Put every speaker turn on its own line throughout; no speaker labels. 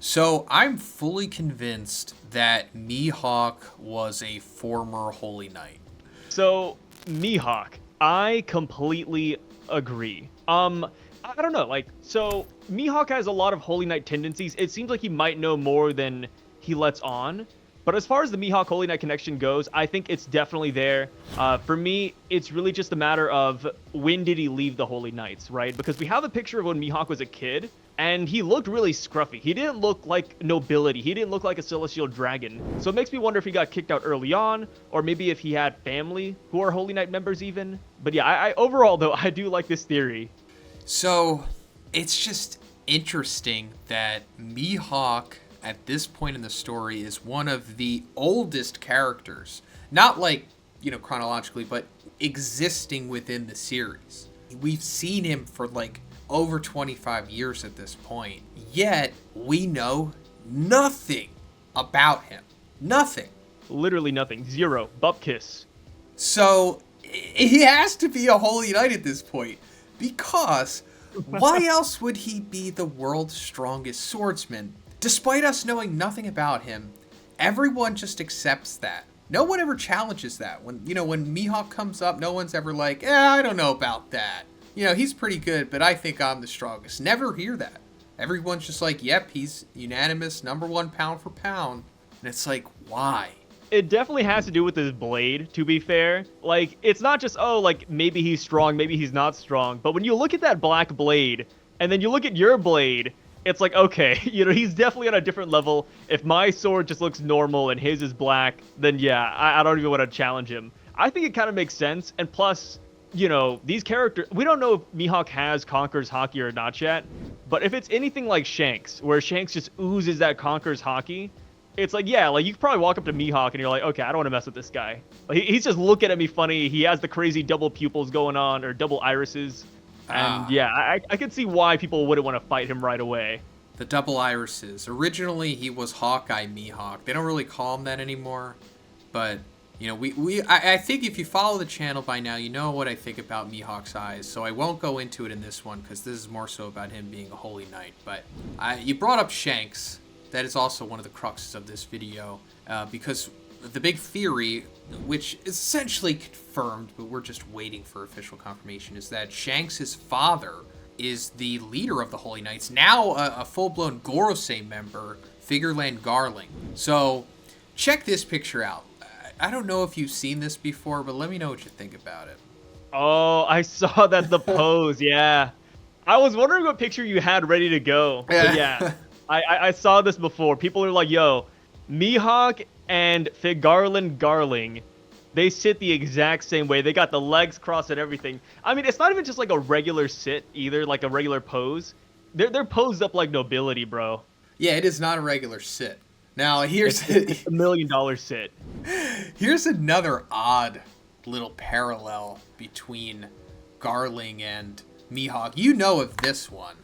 So I'm fully convinced that Mihawk was a former Holy Knight.
So, Mihawk, I completely agree. I don't know, so Mihawk has a lot of Holy Knight tendencies. It seems like he might know more than he lets on. But as far as the Mihawk Holy Knight connection goes, I think it's definitely there. For me, it's really just a matter of when did he leave the Holy Knights, right? Because we have a picture of when Mihawk was a kid, and he looked really scruffy. He didn't look like nobility. He didn't look like a celestial dragon. So it makes me wonder if he got kicked out early on, or maybe if he had family who are Holy Knight members even. But yeah, I overall though, I do like this theory.
So it's just interesting that Mihawk at this point in the story is one of the oldest characters. Not like, chronologically, but existing within the series. We've seen him for like over 25 years at this point, yet we know nothing about him. Nothing.
Literally nothing. Zero. Bupkiss.
So he has to be a Holy Knight at this point, because why else would he be the world's strongest swordsman? Despite us knowing nothing about him, everyone just accepts that. No one ever challenges that. When Mihawk comes up, no one's ever like, I don't know about that. He's pretty good, but I think I'm the strongest. Never hear that. Everyone's just like, yep, he's unanimous, number one pound for pound. And it's like, why?
It definitely has to do with his blade, to be fair. Like, it's not just, maybe he's strong, maybe he's not strong. But when you look at that black blade, and then you look at your blade, it's like, okay, he's definitely on a different level. If my sword just looks normal and his is black, then yeah, I don't even want to challenge him. I think it kind of makes sense. And plus, these characters, we don't know if Mihawk has Conqueror's Haki or not yet. But if it's anything like Shanks, where Shanks just oozes that Conqueror's Haki, it's like, yeah, like you could probably walk up to Mihawk and you're like, okay, I don't want to mess with this guy. Like, he's just looking at me funny. He has the crazy double pupils going on, or double irises. And yeah, I could see why people wouldn't want to fight him right away.
The double irises. Originally, he was Hawkeye Mihawk. They don't really call him that anymore. But, I think if you follow the channel by now, you know what I think about Mihawk's eyes. So I won't go into it in this one, because this is more so about him being a Holy Knight. But you brought up Shanks. That is also one of the cruxes of this video, because the big theory, which is essentially confirmed, but we're just waiting for official confirmation, is that Shanks' father is the leader of the Holy Knights, now a full-blown Gorosei member, Figureland Garling. So check this picture out. I don't know if you've seen this before, but let me know what you think about it.
Oh, I saw that, the pose, yeah. I was wondering what picture you had ready to go. But yeah. I saw this before. People are like, yo, Mihawk and Figureland Garling, they sit the exact same way. They got the legs crossed and everything. I mean, it's not even just like a regular sit either, like a regular pose. They're posed up like nobility, bro.
Yeah, it is not a regular sit. Now,
it's $1 million sit.
Here's another odd little parallel between Garling and Mihawk. You know of this one,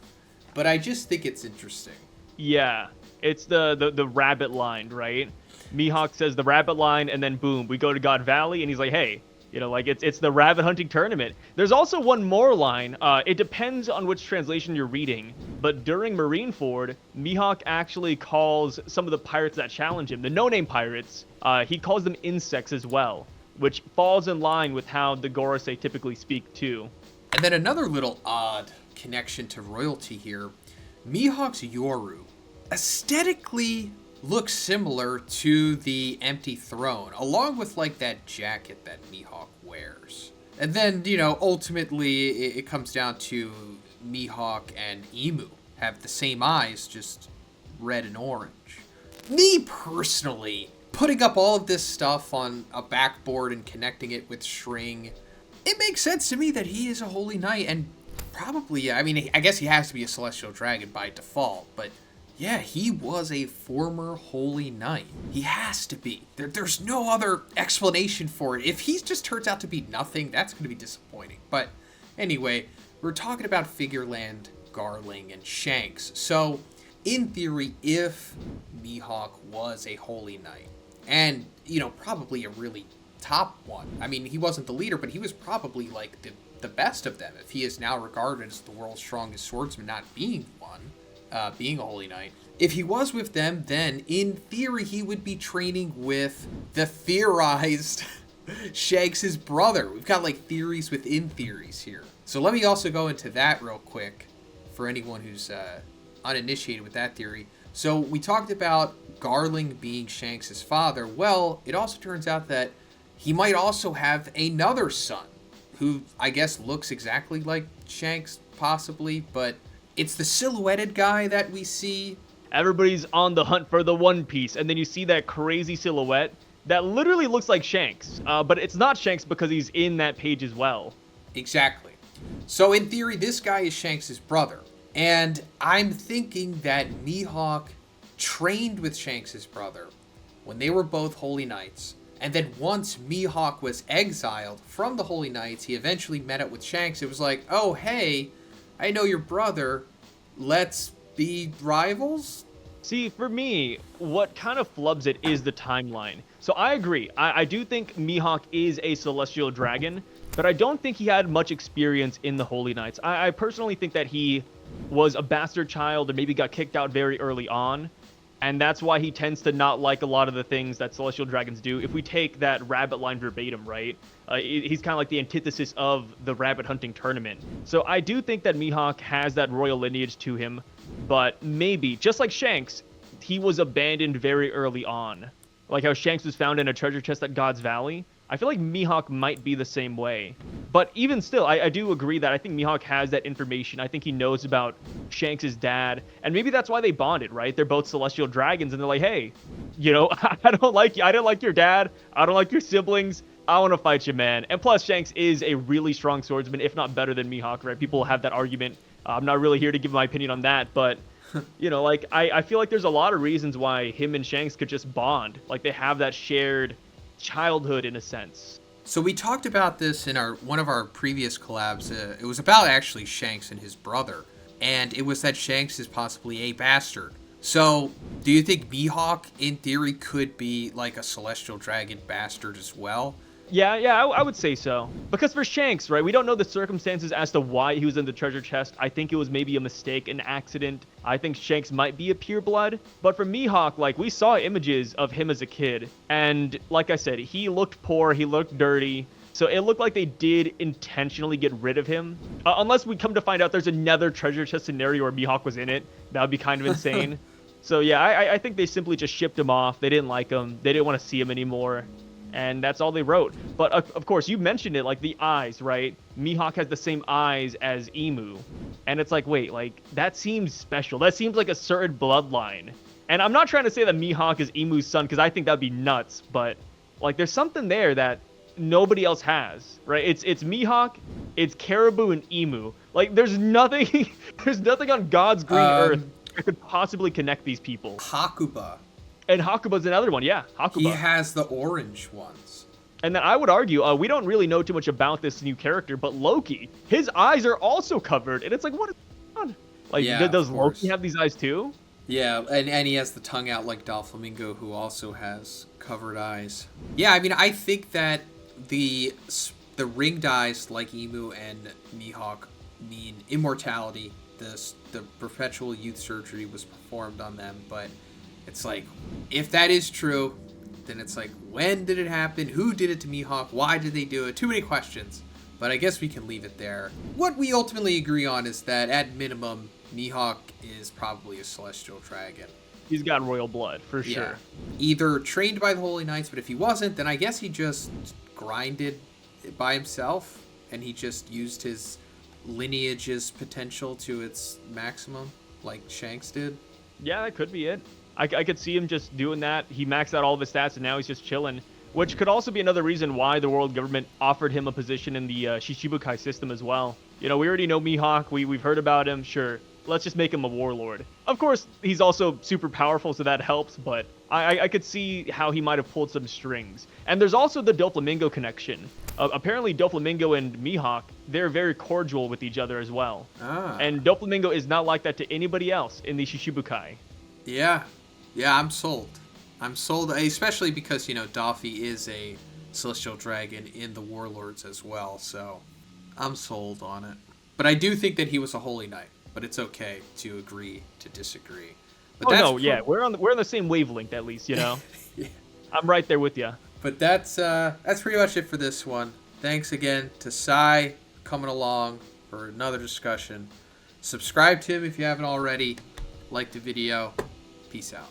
but I just think it's interesting.
Yeah, it's the rabbit line, right? Mihawk says the rabbit line, and then boom, we go to God Valley, and he's like, hey, it's the rabbit hunting tournament. There's also one more line. It depends on which translation you're reading, but during Marineford, Mihawk actually calls some of the pirates that challenge him, the no-name pirates, he calls them insects as well, which falls in line with how the Gorosei typically speak too.
And then another little odd connection to royalty here. Mihawk's Yoru aesthetically looks similar to the Empty Throne, along with like that jacket that Mihawk wears. And then, ultimately it comes down to Mihawk and Emu have the same eyes, just red and orange. Me personally, putting up all of this stuff on a backboard and connecting it with string, it makes sense to me that he is a Holy Knight, and probably, I guess he has to be a Celestial Dragon by default, but yeah, he was a former Holy Knight. He has to be. There's no other explanation for it. If he just turns out to be nothing, that's going to be disappointing. But anyway, we're talking about Figureland, Garling, and Shanks. So, in theory, if Mihawk was a Holy Knight, and, probably a really top one. I mean, he wasn't the leader, but he was probably, like, the best of them. If he is now regarded as the world's strongest swordsman, not being one, being a Holy Knight. If he was with them, then in theory he would be training with the theorized Shanks' brother. We've got like theories within theories here. So let me also go into that real quick for anyone who's uninitiated with that theory. So we talked about Garling being Shanks' father. Well, it also turns out that he might also have another son who I guess looks exactly like Shanks, possibly, but it's the silhouetted guy that we see.
Everybody's on the hunt for the One Piece, and then you see that crazy silhouette that literally looks like Shanks, but it's not Shanks because he's in that page as well.
Exactly. So in theory, this guy is Shanks' brother. And I'm thinking that Mihawk trained with Shanks' brother when they were both Holy Knights. And then once Mihawk was exiled from the Holy Knights, he eventually met up with Shanks. It was like, oh, hey, I know your brother. Let's be rivals?
See, for me, what kind of flubs it is the timeline. So I agree. I do think Mihawk is a celestial dragon, but I don't think he had much experience in the Holy Knights. I personally think that he was a bastard child and maybe got kicked out very early on, and that's why he tends to not like a lot of the things that celestial dragons do. If we take that rabbit line verbatim, right, he's kind of like the antithesis of the rabbit hunting tournament. So I do think that Mihawk has that royal lineage to him, but maybe, just like Shanks, he was abandoned very early on. Like how Shanks was found in a treasure chest at God's Valley. I feel like Mihawk might be the same way. But even still, I do agree that I think Mihawk has that information. I think he knows about Shanks' dad. And maybe that's why they bonded, right? They're both celestial dragons, and they're like, hey, you know, I don't like you. I don't like your dad. I don't like your siblings. I want to fight you, man. And plus, Shanks is a really strong swordsman, if not better than Mihawk, right? People have that argument. I'm not really here to give my opinion on that, but... you know, like, I feel like there's a lot of reasons why him and Shanks could just bond. Like, they have that shared childhood, in a sense.
So we talked about this in one of our previous collabs. It was about actually Shanks and his brother. And it was that Shanks is possibly a bastard. So, do you think Mihawk, in theory, could be like a celestial dragon bastard as well?
Yeah, I would say so. Because for Shanks, right, we don't know the circumstances as to why he was in the treasure chest. I think it was maybe a mistake, an accident. I think Shanks might be a pureblood. But for Mihawk, like, we saw images of him as a kid. And like I said, he looked poor, he looked dirty. So it looked like they did intentionally get rid of him. Unless we come to find out there's another treasure chest scenario where Mihawk was in it. That would be kind of insane. So yeah, I think they simply just shipped him off. They didn't like him. They didn't want to see him anymore. And that's all they wrote. But of course, you mentioned it, like the eyes, right? Mihawk has the same eyes as Emu. And it's like, wait, like, that seems special. That seems like a certain bloodline. And I'm not trying to say that Mihawk is Emu's son, because I think that'd be nuts. But, like, there's something there that nobody else has, right? It's Mihawk, it's Caribou, and Emu. Like, there's nothing, there's nothing on God's green earth that could possibly connect these people.
Hakuba.
And Hakuba's another one, yeah. Hakuba.
He has the orange ones.
And then I would argue, we don't really know too much about this new character, but Loki, his eyes are also covered. And it's like, what is going on? Like,
yeah,
does Loki have these eyes too?
Yeah, and he has the tongue out like Doflamingo, who also has covered eyes. Yeah, I mean, I think that the ringed eyes, like Emu and Mihawk, mean immortality. The perpetual youth surgery was performed on them, but... it's like, if that is true, then it's like, when did it happen? Who did it to Mihawk? Why did they do it? Too many questions. But I guess we can leave it there. What we ultimately agree on is that, at minimum, Mihawk is probably a celestial dragon.
He's got royal blood, for sure.
Yeah. Either trained by the Holy Knights, but if he wasn't, then I guess he just grinded by himself, and he just used his lineage's potential to its maximum, like Shanks did.
Yeah, that could be it. I could see him just doing that. He maxed out all of his stats, and now he's just chilling. Which could also be another reason why the world government offered him a position in the Shichibukai system as well. You know, we already know Mihawk. We've heard about him. Sure, let's just make him a warlord. Of course, he's also super powerful, so that helps. But I could see how he might have pulled some strings. And there's also the Doflamingo connection. Apparently, Doflamingo and Mihawk, they're very cordial with each other as well.
Ah.
And Doflamingo is not like that to anybody else in the Shichibukai.
Yeah. Yeah, I'm sold. I'm sold, especially because, you know, Doffy is a celestial dragon in the Warlords as well, so I'm sold on it. But I do think that he was a Holy Knight. but it's okay to agree to disagree. But
Oh
that's
no, yeah, we're on the same wavelength at least, you know.
yeah.
I'm right there with you.
But that's pretty much it for this one. Thanks again to Sai coming along for another discussion. Subscribe to him if you haven't already. Like the video. Peace out.